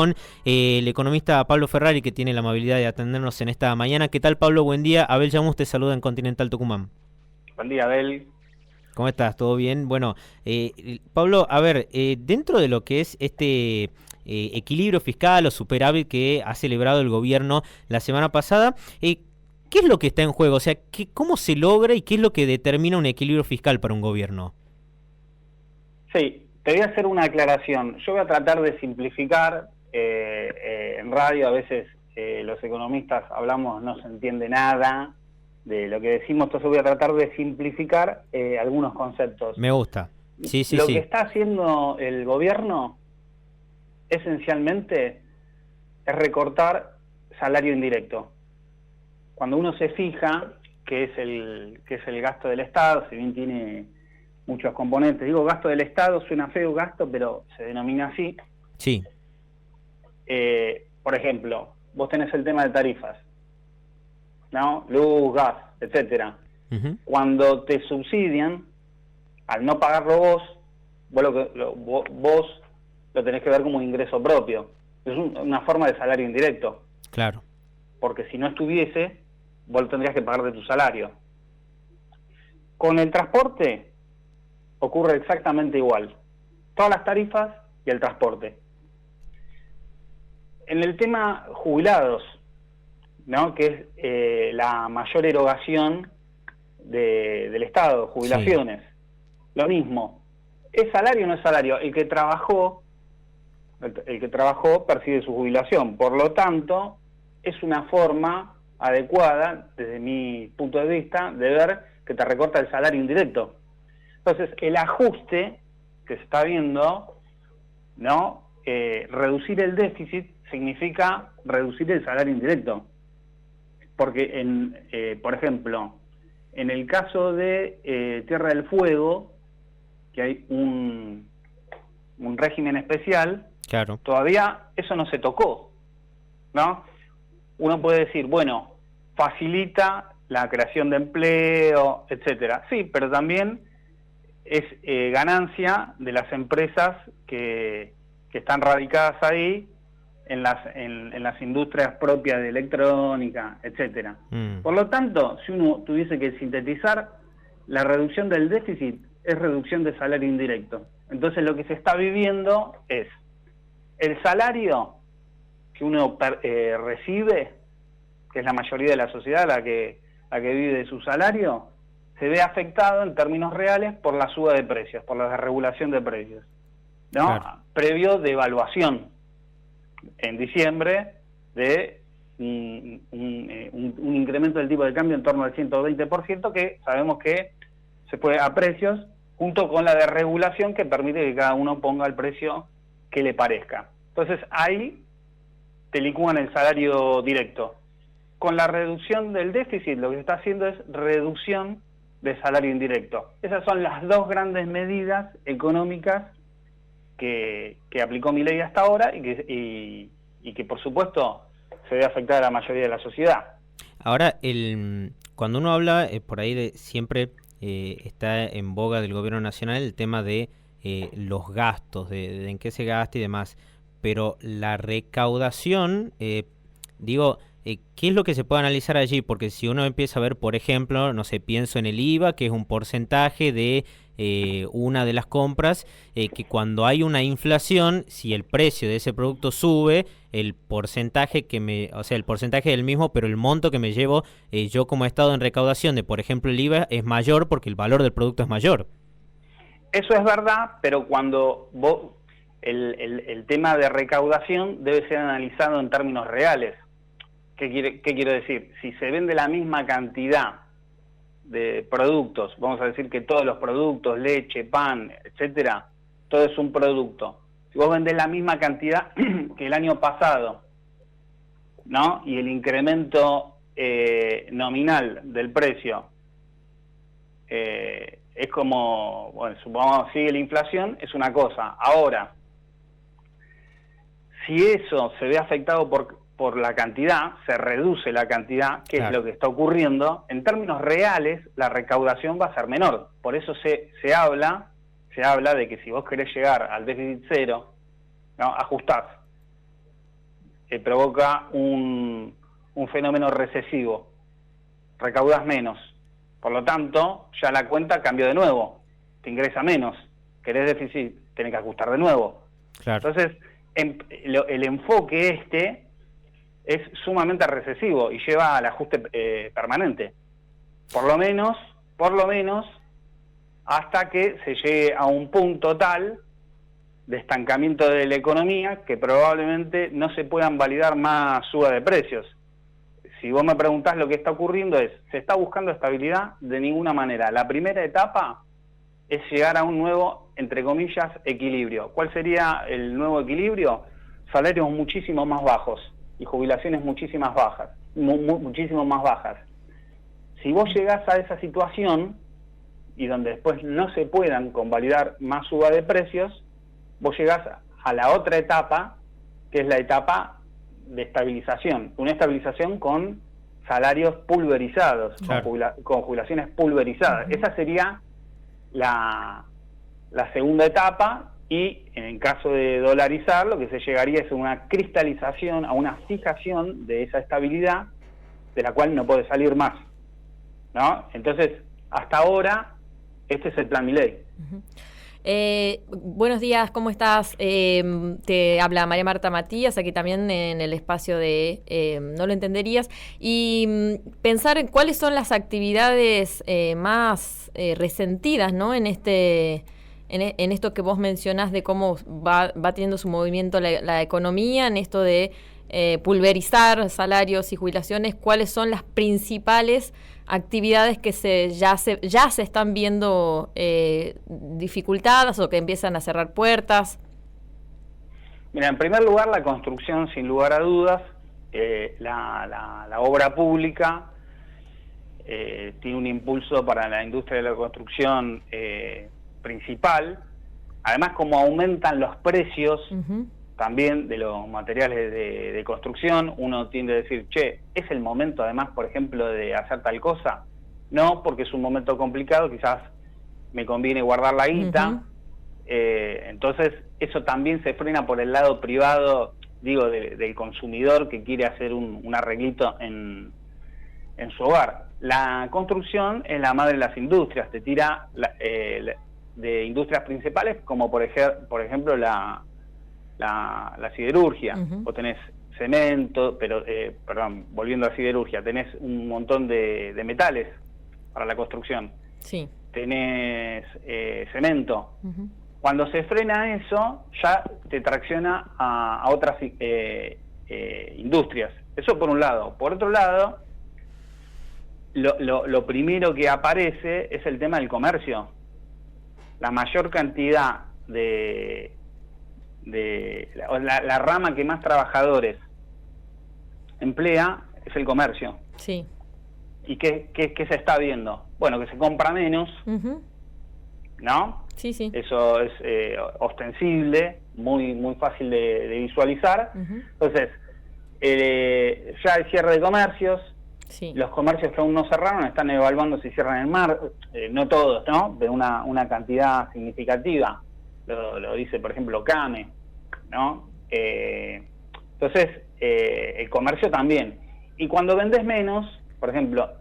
con el economista Pablo Ferrari, que tiene la amabilidad de atendernos en esta mañana. ¿Qué tal, Pablo? Buen día. Abel Llamus te saluda en Continental Tucumán. Buen día, Abel. ¿Cómo estás? ¿Todo bien? Bueno, Pablo, a ver, dentro de lo que es este equilibrio fiscal o superávit que ha celebrado el gobierno la semana pasada, ¿qué es lo que está en juego? O sea, ¿cómo se logra y qué es lo que determina un equilibrio fiscal para un gobierno? Sí, te voy a hacer una aclaración. Yo voy a tratar de simplificar. En radio a veces los economistas hablamos, no se entiende nada de lo que decimos, entonces voy a tratar de simplificar algunos conceptos. Me gusta. Sí, sí, Lo sí. que está haciendo el gobierno, esencialmente, es recortar salario indirecto. Cuando uno se fija que es el gasto del Estado, si bien tiene muchos componentes, digo gasto del Estado, suena feo gasto, pero se denomina así. Sí. Por ejemplo, vos tenés el tema de tarifas, ¿no? Luz, gas, etcétera. Cuando te subsidian, al no pagarlo vos lo tenés que ver como ingreso propio. Es una forma de salario indirecto. Claro. Porque si no estuviese, vos lo tendrías que pagar de tu salario. Con el transporte ocurre exactamente igual. Todas las tarifas y el transporte. En el tema jubilados, ¿no? Que es la mayor erogación del Estado, jubilaciones. Sí. Lo mismo. ¿Es salario o no es salario? El que trabajó percibe su jubilación. Por lo tanto, es una forma adecuada, desde mi punto de vista, de ver que te recorta el salario indirecto. Entonces, el ajuste que se está viendo, ¿no? Reducir el déficit significa reducir el salario indirecto. Porque, por ejemplo, en el caso de Tierra del Fuego, que hay un régimen especial, claro, todavía eso no se tocó, ¿no? Uno puede decir, bueno, facilita la creación de empleo, etcétera. Sí, pero también es ganancia de las empresas que están radicadas ahí en las industrias propias de electrónica, etcétera. Por lo tanto, si uno tuviese que sintetizar, la reducción del déficit es reducción de salario indirecto. Entonces lo que se está viviendo es el salario que uno recibe, que es la mayoría de la sociedad la que vive de su salario, se ve afectado en términos reales por la suba de precios, por la desregulación de precios, ¿no? Claro. Previo de evaluación en diciembre de un incremento del tipo de cambio en torno al 120%, que sabemos que se fue a precios, junto con la desregulación que permite que cada uno ponga el precio que le parezca. Entonces ahí te licúan el salario directo. Con la reducción del déficit lo que se está haciendo es reducción de salario indirecto. Esas son las dos grandes medidas económicas que aplicó Milei hasta ahora y que por supuesto se ve afectar a la mayoría de la sociedad. Ahora, cuando uno habla por ahí de siempre está en boga del gobierno nacional el tema de los gastos, de en qué se gasta y demás, pero la recaudación, ¿qué es lo que se puede analizar allí? Porque si uno empieza a ver, por ejemplo, no sé, pienso en el IVA, que es un porcentaje de una de las compras, que cuando hay una inflación, si el precio de ese producto sube, el porcentaje el porcentaje es el mismo, pero el monto que me llevo yo como Estado en recaudación de, por ejemplo, el IVA es mayor porque el valor del producto es mayor. Eso es verdad, pero cuando vos el tema de recaudación debe ser analizado en términos reales. ¿Qué quiero decir? Si se vende la misma cantidad de productos, vamos a decir que todos los productos, leche, pan, etcétera, todo es un producto. Si vos vendés la misma cantidad que el año pasado, ¿no? Y el incremento nominal del precio es como, bueno, supongamos sigue la inflación, es una cosa. Ahora, si eso se ve afectado por la cantidad, se reduce la cantidad, que claro, es lo que está ocurriendo, en términos reales la recaudación va a ser menor. Por eso se habla de que si vos querés llegar al déficit cero, ¿no? Ajustás provoca un fenómeno recesivo. Recaudas menos. Por lo tanto, ya la cuenta cambió de nuevo. Te ingresa menos. Querés déficit, tenés que ajustar de nuevo. Claro. Entonces, el enfoque es sumamente recesivo y lleva al ajuste permanente. Por lo menos, hasta que se llegue a un punto tal de estancamiento de la economía que probablemente no se puedan validar más suba de precios. Si vos me preguntás, lo que está ocurriendo ¿se está buscando estabilidad? De ninguna manera. La primera etapa es llegar a un nuevo, entre comillas, equilibrio. ¿Cuál sería el nuevo equilibrio? Salarios muchísimo más bajos y jubilaciones muchísimo más bajas. Si vos llegás a esa situación y donde después no se puedan convalidar más suba de precios, vos llegás a la otra etapa, que es la etapa de estabilización. Una estabilización con salarios pulverizados, claro, con jubilaciones pulverizadas. Esa sería la segunda etapa, y en el caso de dolarizar, lo que se llegaría es a una cristalización, a una fijación de esa estabilidad, de la cual no puede salir más, ¿no? Entonces, hasta ahora, este es el plan Milei. Buenos días, ¿cómo estás? Te habla María Marta Matías, aquí también en el espacio de No lo entenderías, y pensar en cuáles son las actividades más resentidas, ¿no? En esto que vos mencionás de cómo va teniendo su movimiento la economía, en esto de pulverizar salarios y jubilaciones. ¿Cuáles son las principales actividades que ya se están viendo dificultadas o que empiezan a cerrar puertas? Mira, en primer lugar, la construcción, sin lugar a dudas, la obra pública tiene un impulso para la industria de la construcción principal. Además, como aumentan los precios también de los materiales de construcción, uno tiende a decir, ¿es el momento además, por ejemplo, de hacer tal cosa? No, porque es un momento complicado, quizás me conviene guardar la guita. Entonces, eso también se frena por el lado privado, digo, del consumidor que quiere hacer un arreglito en su hogar. La construcción es la madre de las industrias, te tira de industrias principales, como por ejemplo la siderurgia. Vos tenés cemento, volviendo a siderurgia, tenés un montón de metales para la construcción. Sí. Tenés cemento. Cuando se frena eso, ya te tracciona a otras industrias. Eso por un lado. Por otro lado, lo primero que aparece es el tema del comercio. La mayor cantidad la rama que más trabajadores emplea es el comercio. Sí. ¿Y qué se está viendo? Bueno, que se compra menos, ¿no? Sí, sí. Eso es ostensible, muy fácil de visualizar. Entonces, ya hay cierre de comercios. Sí. Los comercios que aún no cerraron están evaluando si cierran en marzo, no todos, ¿no? De una cantidad significativa. Lo dice, por ejemplo, CAME, ¿no? Entonces, el comercio también. Y cuando vendés menos, por ejemplo,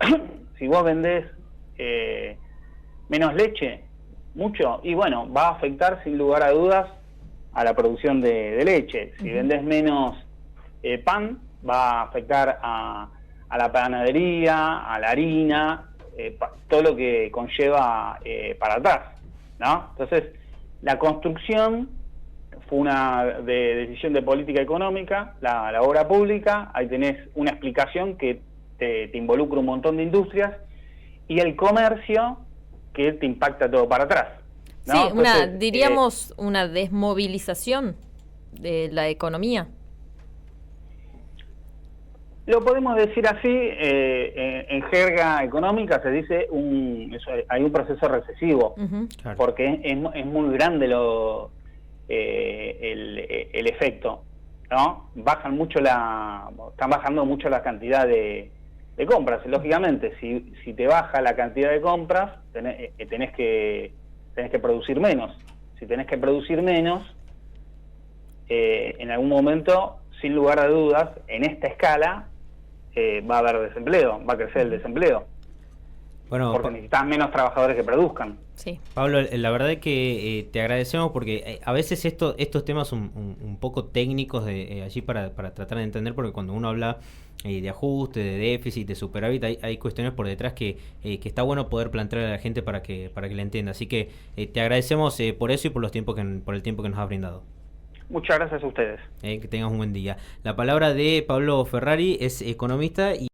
si vos vendés menos leche, mucho, y bueno, va a afectar sin lugar a dudas a la producción de leche. Si vendés menos pan, va a afectar a la panadería, a la harina, todo lo que conlleva para atrás, ¿no? Entonces, la construcción fue una decisión de política económica, la obra pública, ahí tenés una explicación que te involucra un montón de industrias, y el comercio que te impacta todo para atrás, ¿no? Sí, entonces, diríamos una desmovilización de la economía. Lo podemos decir así, en jerga económica se dice hay un proceso recesivo, Claro. porque es muy grande el efecto, ¿no? Están bajando mucho la cantidad de compras. Lógicamente, si te baja la cantidad de compras, tenés que producir menos. Si tenés que producir menos, en algún momento sin lugar a dudas, en esta escala va a haber desempleo, va a crecer el desempleo. Bueno, porque necesitas menos trabajadores que produzcan. Sí. Pablo, la verdad es que te agradecemos porque a veces estos temas son un poco técnicos allí para tratar de entender, porque cuando uno habla de ajuste, de déficit, de superávit, hay cuestiones por detrás que está bueno poder plantear a la gente para que la entienda. Así que te agradecemos por eso y por el tiempo que nos has brindado. Muchas gracias a ustedes. Que tengas un buen día. La palabra de Pablo Ferrari, es economista y